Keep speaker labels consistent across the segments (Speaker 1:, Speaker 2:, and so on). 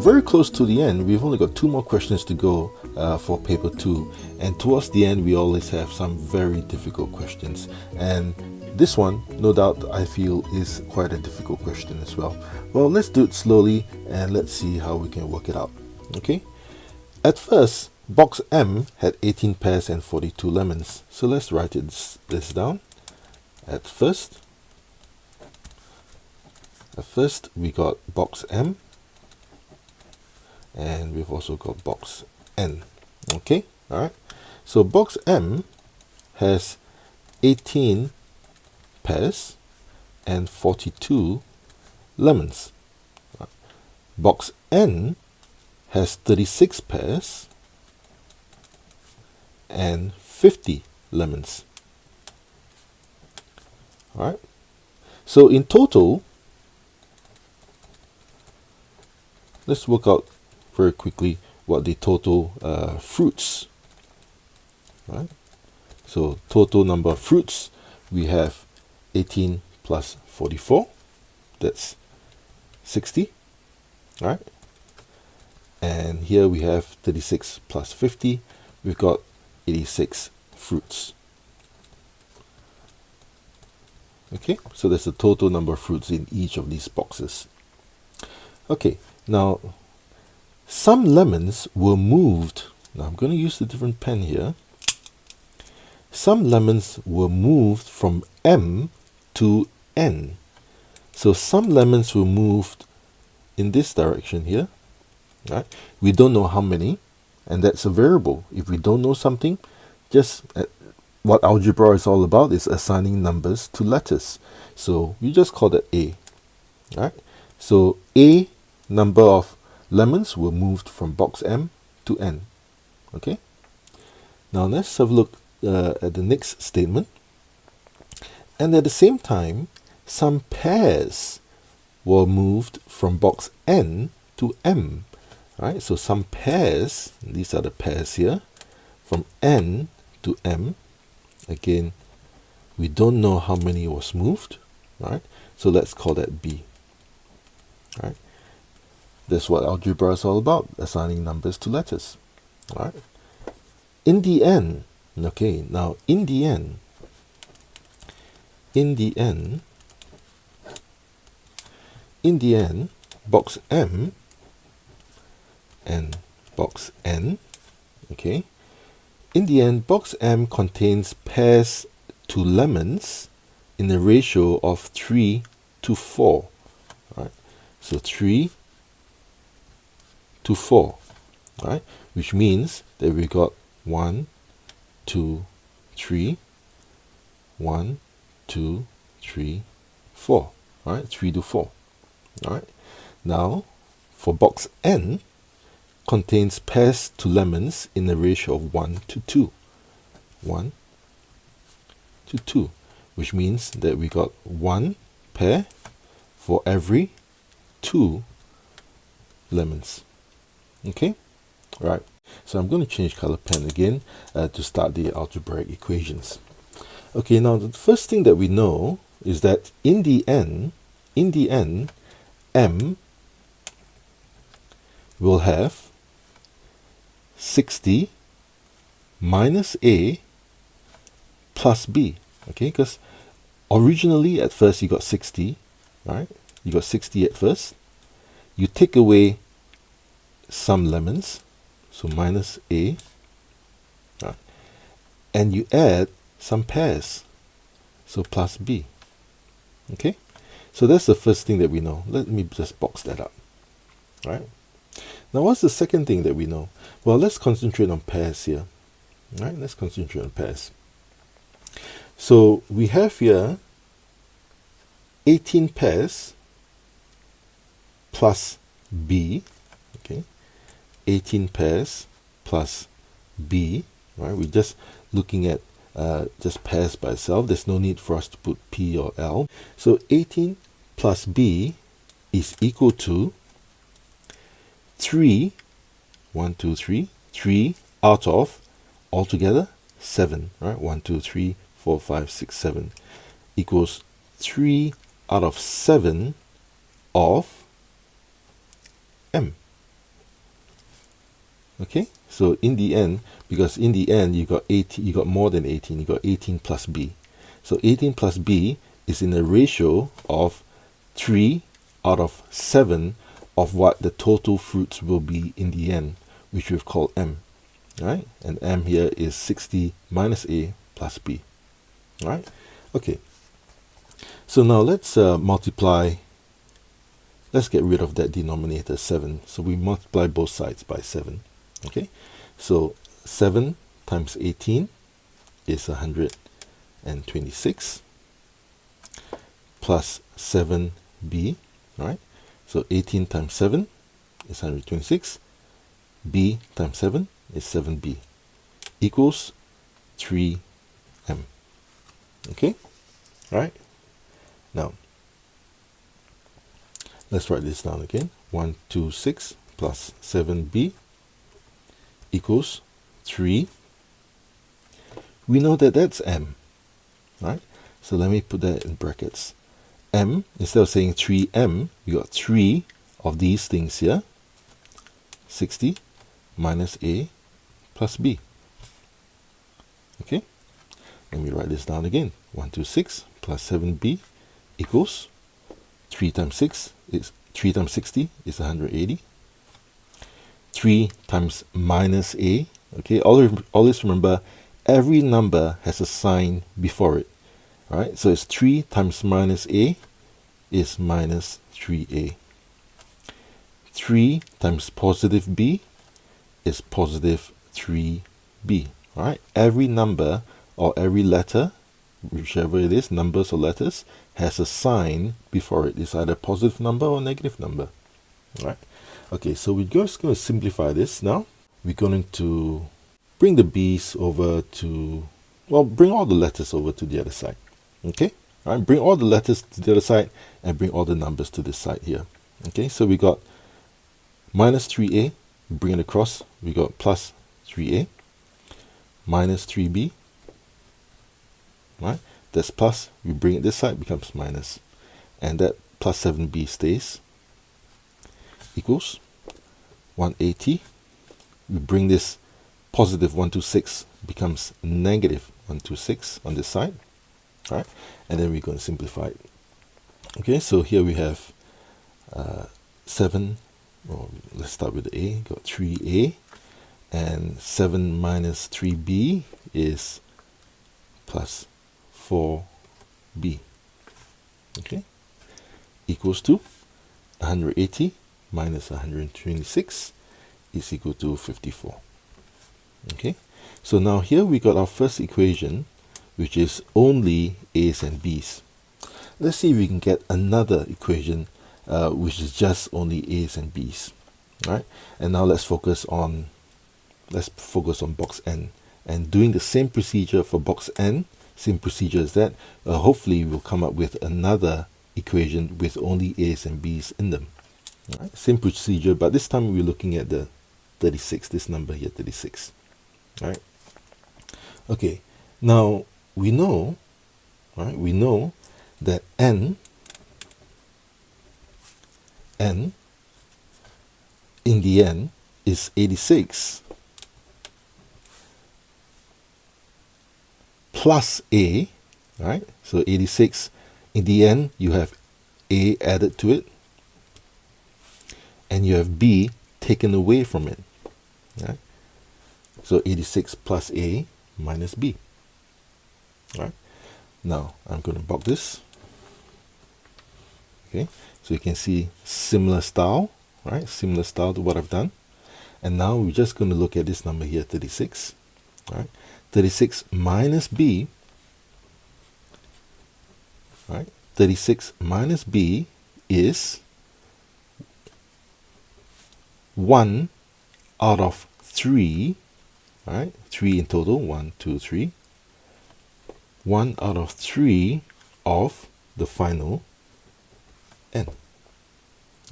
Speaker 1: very close to the end. We've only got 2 more questions to go for paper 2, and towards the end we always have some very difficult questions, and this one, no doubt, I feel is quite a difficult question as well. Well, let's do it slowly and let's see how we can work it out. Okay, at first box M had 18 pears and 42 lemons, so let's write this down. At first we got box M, and we've also got box N. Okay, all right. So box M has 18 pears and 42 lemons. Box N has 36 pears and 50 lemons. All right. So in total, let's work out very quickly what the total fruits. Right. So total number of fruits, we have 18 plus 44, that's 60. All right. And here we have 36 plus 50, we've got 86 fruits. Okay, so that's the total number of fruits in each of these boxes. Okay, now some lemons were moved. Now I'm going to use a different pen here. Some lemons were moved from M to N. So some lemons were moved in this direction here. Right? We don't know how many, and that's a variable. If we don't know something, just what algebra is all about is assigning numbers to letters. So we just call that A. Right? So A number of lemons were moved from box M to N. Okay. Now let's have a look at the next statement. And at the same time, some pears were moved from box N to M. Right? So some pears, these are the pears here, from N to M. Again, we don't know how many was moved. Right? So let's call that B. Right? That's what algebra is all about, assigning numbers to letters. All right. In the end, okay, now in the end, box M and box N, okay, in the end, box M contains pears to lemons in a ratio of 3 to 4. Right? So 3 to 4, right? Which means that we got 1, 2, 3, 1, 2, 3, 4. All right, 3 to 4. All right. Now, for box N, contains pears to lemons in a ratio of 1 to 2. 1 to 2, which means that we got 1 pear for every 2 lemons. Okay, right. So I'm going to change color pen again to start the algebraic equations. Okay, now the first thing that we know is that in the end, M will have 60 minus A plus B. Okay, because originally at first you got 60, right? You got 60 at first. You take away some lemons, so minus A, right? And you add some pears, so plus B. Okay, so that's the first thing that we know. Let me just box that up. Right. Now what's the second thing that we know? Well, let's concentrate on pears here. Right, let's concentrate on pears. So we have here 18 pears plus B. Okay, 18 pears plus B. Right, we're just looking at just pears by itself. There's no need for us to put P or L. So 18 plus B is equal to 3, 1, 2, 3, 3 out of altogether 7, right? 1, 2, 3, 4, 5, 6, 7 equals 3 out of 7 of M. Okay, so in the end, because in the end you got 18, you got more than 18, you got 18 plus b. So 18 plus b is in a ratio of 3 out of 7 of what the total fruits will be in the end, which we've called m, right? And m here is 60 minus a plus b, right? Okay, so now let's multiply. Let's get rid of that denominator 7. So we multiply both sides by 7. Okay, so 7 times 18 is 126 plus 7b, right? So 18 times 7 is 126. b times 7 is 7b equals 3m. Okay, right? Now, let's write this down again. 126 plus 7b equals 3. We know that that's m, right? So let me put that in brackets. M, instead of saying 3m, we got 3 of these things here. 60 minus a plus b. Okay, let me write this down again. 126 plus 7b equals 3 times 6 is 3 times 60 is 180. 3 times minus a. Okay, always remember every number has a sign before it. Alright, so it's 3 times minus a is minus 3a. 3 times positive b is positive 3b. Alright, every number or every letter, whichever it is, numbers or letters, has a sign before it. It's either positive number or negative number. Alright, okay, so we're just going to simplify this now. We're going to bring the b's over to, well, bring all the letters over to the other side. Okay, all right, bring all the letters to the other side and bring all the numbers to this side here. Okay, so we got minus 3a, bring it across, we got plus 3a, minus 3b, right? That's plus, we bring it this side, becomes minus, and that plus 7b stays, equals 180. We bring this positive 126, becomes negative 126 on this side. All right, and then we're going to simplify it. Okay, so here we have 7, well, let's start with the a, got 3a, and 7 minus 3b is plus 4b. Okay, equals to 180 minus 126 is equal to 54. Okay, so now here we got our first equation, which is only a's and b's. Let's see if we can get another equation which is just only a's and b's. All right, and now let's focus on box n, and doing the same procedure for box n, same procedure as that. Hopefully we'll come up with another equation with only a's and b's in them. All right, same procedure, but this time we're looking at the 36, this number here, 36. All right, okay, now we know, right? We know that n in the end is 86 plus a, right? So 86, in the end you have a added to it, and you have b taken away from it, right? So 86 plus a minus b. Right, now I'm going to box this. Okay, so you can see similar style, right? Similar style to what I've done. And now we're just going to look at this number here, 36. Right, 36 minus b. Right, 36 minus b is 1 out of 3. Right, 3 in total, 1, 2, 3. 1 out of 3 of the final n.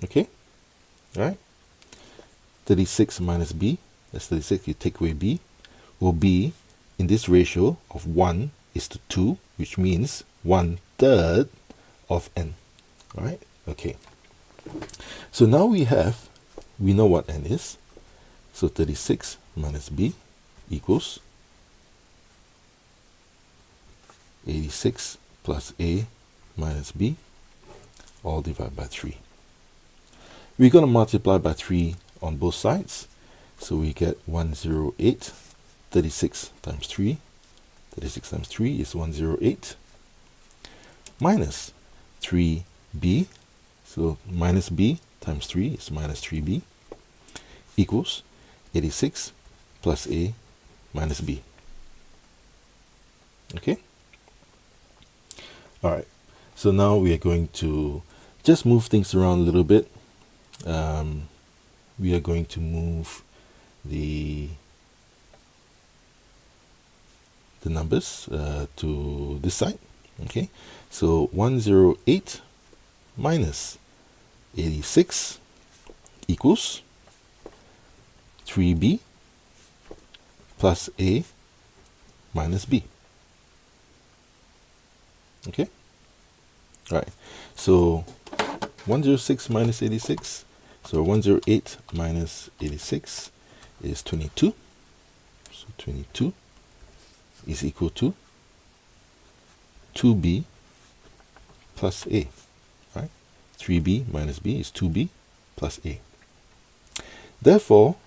Speaker 1: Okay, right? 36 minus b, that's 36, you take away b, will be in this ratio of 1 is to 2, which means 1/3 of n. All right, okay. So now we know what n is. So 36 minus b equals 86 plus a minus b, all divided by 3. We're going to multiply by 3 on both sides. So we get 108, 36 times 3. 36 times 3 is 108, minus 3b. So minus b times 3 is minus 3b, equals 86 plus a minus b. Okay? Alright, so now we are going to just move things around a little bit. We are going to move the numbers to this side. Okay, so 108 minus 86 equals 3b plus a minus b. Okay, all right, so 106 minus 86, so 108 minus 86 is 22. So 22 is equal to 2b plus a, right? 3b minus b is 2b plus a. Therefore,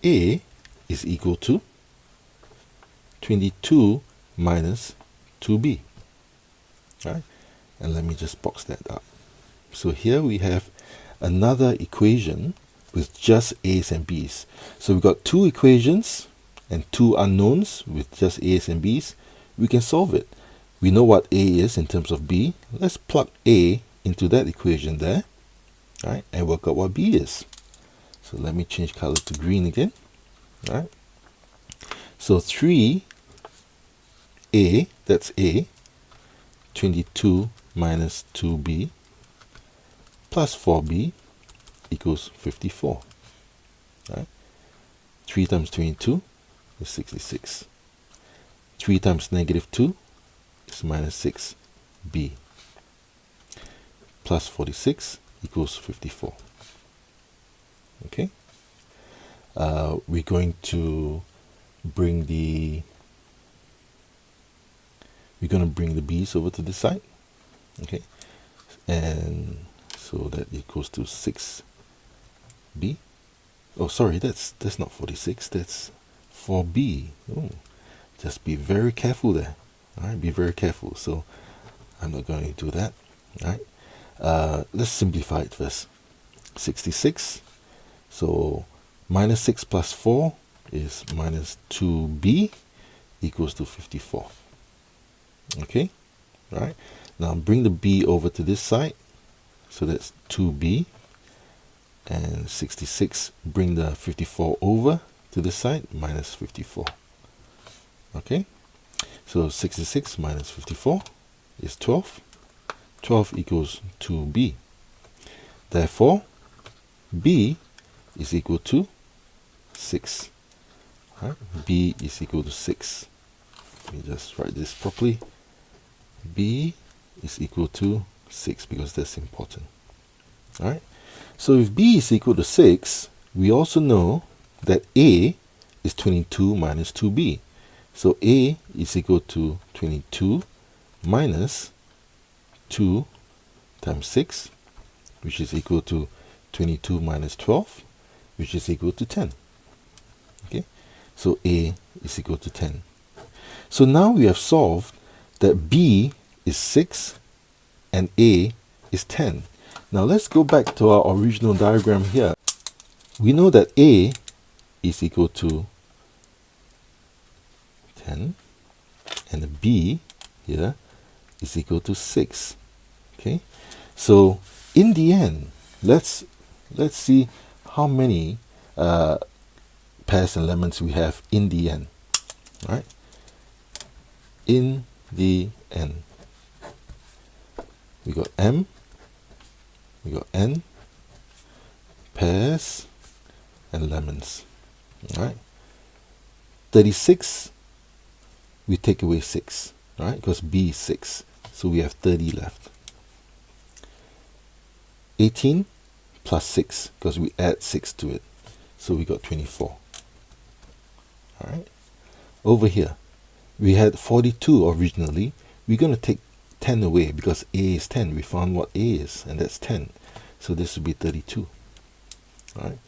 Speaker 1: a is equal to 22 minus 2b, right? And let me just box that up. So here we have another equation with just a's and b's. So we've got two equations and two unknowns with just a's and b's. We can solve it. We know what a is in terms of b. Let's plug a into that equation there, right, and work out what b is. So let me change color to green again, right? So 3a, that's a, 22 minus 2b plus 4b equals 54, right? 3 times 22 is 66. 3 times negative 2 is minus 6b plus 46 equals 54. Okay, we're going to bring the b's over to this side. Okay, and so that equals to 6b. Oh, sorry, that's not 46, that's 4b. Oh, just be very careful there. All right, be very careful. So I'm not going to do that. All right, let's simplify it first. 66. So minus 6 plus 4 is minus 2b equals to 54. Okay, all right. Now bring the b over to this side. So that's 2b. And 66, bring the 54 over to this side, minus 54. Okay, so 66 minus 54 is 12. 12 equals 2b. Therefore, b is equal to 6. Right? B is equal to 6. Let me just write this properly. B is equal to 6 because that's important. Alright, so if b is equal to 6, we also know that a is 22 minus 2b. So a is equal to 22 minus 2 times 6, which is equal to 22 minus 12, which is equal to 10. Okay, so a is equal to 10. So now we have solved that b is 6 and a is 10. Now let's go back to our original diagram here. We know that a is equal to 10 and the b here is equal to 6. Okay, so in the end, let's see how many pears and lemons we have in the end. All right, in the end, we got m, we got n, pears and lemons. All right, 36, we take away 6, right? Because b is 6, so we have 30 left. 18 plus 6, because we add 6 to it, So we got 24. Alright. Over here, we had 42 originally. We're going to take 10 away because A is 10. We found what A is, and that's 10. So this will be 32. Alright.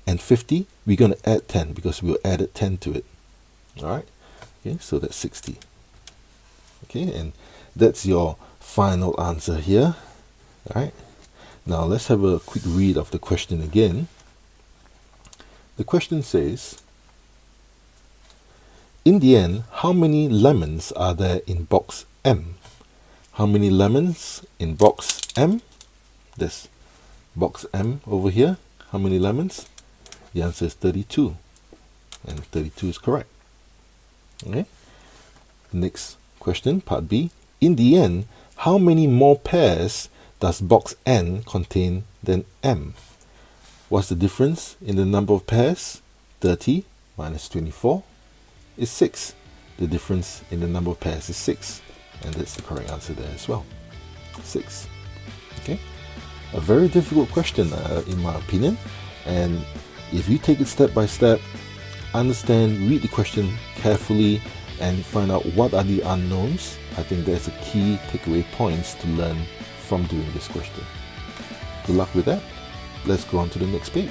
Speaker 1: And 50, we're going to add 10 because we'll added 10 to it. Alright. Okay, so that's 60. Okay, and that's your final answer here. Alright. Now let's have a quick read of the question again. The question says, in the end, how many lemons are there in box M? How many lemons in box M? This box M over here. How many lemons? The answer is 32. And 32 is correct. Okay. Next question, part B. In the end, how many more pears does box N contain than M? What's the difference in the number of pears? 30 minus 24 is 6. The difference in the number of pears is 6. And that's the correct answer there as well. 6. Okay. A very difficult question in my opinion. And if you take it step by step, understand, read the question carefully, and find out what are the unknowns, I think there's a key takeaway points to learn from doing this question. Good luck with that. Let's go on to the next page.